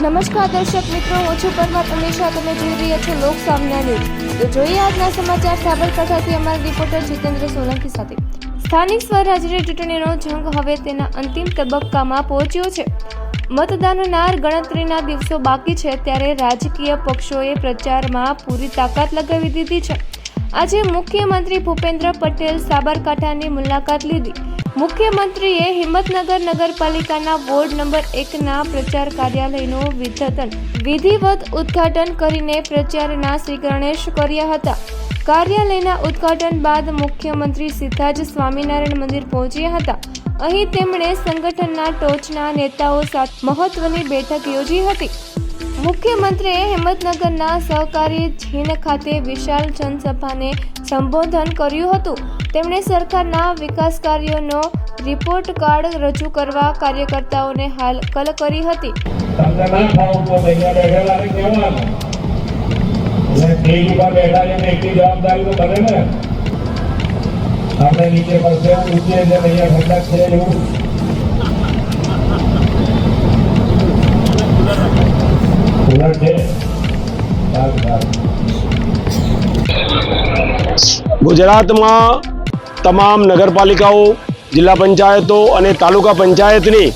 નમસ્કાર દર્શક મિત્રો, હું છું પરમાર ઉમેશા. તમે જોઈ રહ્યા છો લોક સામના ન્યૂઝ. તો જોઈએ આજના સમાચાર સાબરકાંઠાથી અમારા રિપોર્ટર જીતેન્દ્ર સોલંકી સાથે. સ્થાનિક સ્વરાજ્યની ચૂંટણીનો જંગ હવે તેના અંતિમ તબક્કામાં પહોંચ્યો છે. મતદાનના ગણતરીના દિવસો બાકી છે ત્યારે રાજકીય પક્ષોએ પ્રચારમાં પૂરી તાકાત લગાવી દીધી છે. આજે મુખ્યમંત્રી ભૂપેન્દ્ર પટેલ સાબરકાંઠાની મુલાકાત લીધી. મુખ્યમંત્રીએ હિંમતનગર નગરપાલિકાના વોર્ડ નંબર 1ના પ્રચાર કાર્યાલયનું વિધિવત ઉદ્ઘાટન કરીને પ્રચારના શ્રી ગણેશ કર્યા હતા. કાર્યાલયના ઉદ્ઘાટન બાદ મુખ્યમંત્રી સીધા જ સ્વામિનારાયણ મંદિર પહોંચ્યા હતા. અહીં તેમણે સંગઠનના ટોચના નેતાઓ સાથે મહત્વની બેઠક યોજી હતી. મુખ્યમંત્રીએ હિંમતનગરના સહકારી જીન ખાતે વિશાળ જનસભાને સંબોધન કર્યું હતું. તેમણે સરકારના વિકાસ કાર્યોનો રિપોર્ટ કાર્ડ રજૂ કરવા કાર્યકર્તાઓને હાકલ કરી હતી. ગુજરાતમાં તમામ નગરપાલિકાઓ, જિલ્લા પંચાયતો અને તાલુકા પંચાયતની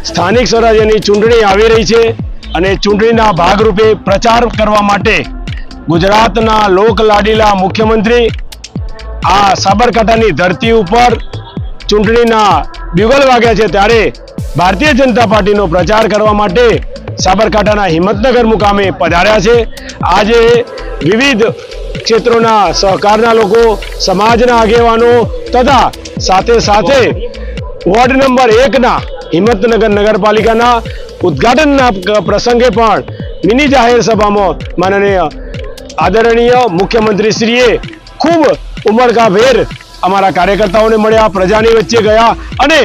સ્થાનિક સ્વરાજ્યની ચૂંટણી આવી રહી છે અને ચૂંટણીના ભાગરૂપે પ્રચાર કરવા માટે ગુજરાતના લોકલાડીલા મુખ્યમંત્રી આ સાબરકાંઠાની ધરતી ઉપર ચૂંટણીના બ્યુગલ વાગ્યા છે ત્યારે ભારતીય જનતા પાર્ટીનો પ્રચાર કરવા માટે સાબરકાંઠાના હિંમતનગર મુકામે પધાર્યા છે. આજે વિવિધ ક્ષેત્રોના સહકારના લોકો, સમાજના આગેવાનો તથા સાથે સાથે વોર્ડ નંબર 1ના હિંમતનગર નગરપાલિકાના ઉદ્ઘાટનના પ્રસંગે પણ મિની જાહેર સભામાં માનનીય આદરણીય મુખ્યમંત્રીશ્રીએ ખૂબ ઉમળકાભેર અમારા કાર્યકર્તાઓને મળ્યા, પ્રજાની વચ્ચે ગયા અને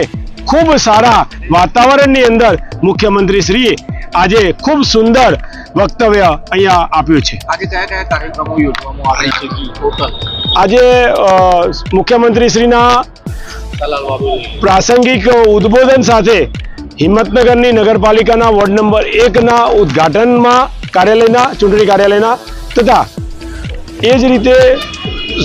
ખૂબ સારા વાતાવરણની અંદર મુખ્યમંત્રીશ્રીએ આજે ખૂબ સુંદર વક્તવ્ય અહીંયા આપ્યું છે. આજે કયા કયા કાર્યક્રમો યોજવામાં આવે છે? આજે મુખ્યમંત્રીશ્રીના પ્રાસંગિક ઉદ્બોધન સાથે હિંમતનગરની નગરપાલિકાના વોર્ડ નંબર 1ના ઉદ્ઘાટનમાં ચૂંટણી કાર્યાલયના તથા એ જ રીતે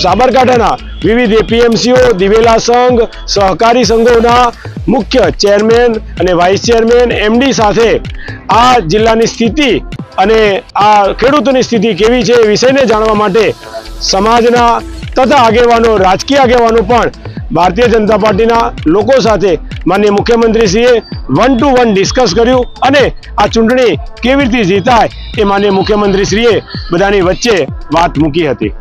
સાબરકાંઠાના વિવિધ એપીએમસીઓ, દિવેલા સંઘ, સહકારી સંઘોના મુખ્ય ચેરમેન અને વાઇસ ચેરમેન, એમડી સાથે આ જિલ્લાની સ્થિતિ અને આ ખેડૂતોની સ્થિતિ કેવી છે એ વિષયને જાણવા માટે સમાજના તથા આગેવાનો, રાજકીય આગેવાનો પણ ભારતીય જનતા પાર્ટીના લોકો સાથે માનનીય મુખ્યમંત્રીશ્રીએ 1 to 1 ડિસ્કસ કર્યું અને આ ચૂંટણી કેવી રીતે જીતાય એ માનનીય મુખ્યમંત્રીશ્રીએ બધાની વચ્ચે વાત મૂકી હતી.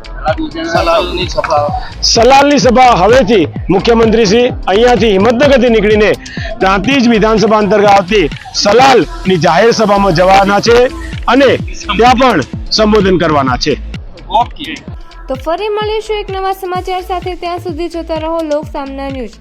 સલાલની સભા હવેથી મુખ્યમંત્રીશ્રી અહીંયાથી હિંમતનગરથી નીકળીને પ્રાંતિજ વિધાનસભા અંતર્ગત આવતી સલાલની જાહેર સભામાં જવાના છે અને ત્યાં પણ સંબોધન કરવાના છે. તો ફરી મળીશું એક નવા સમાચાર સાથે. ત્યાં સુધી જોતા રહો લોક સામના ન્યૂઝ.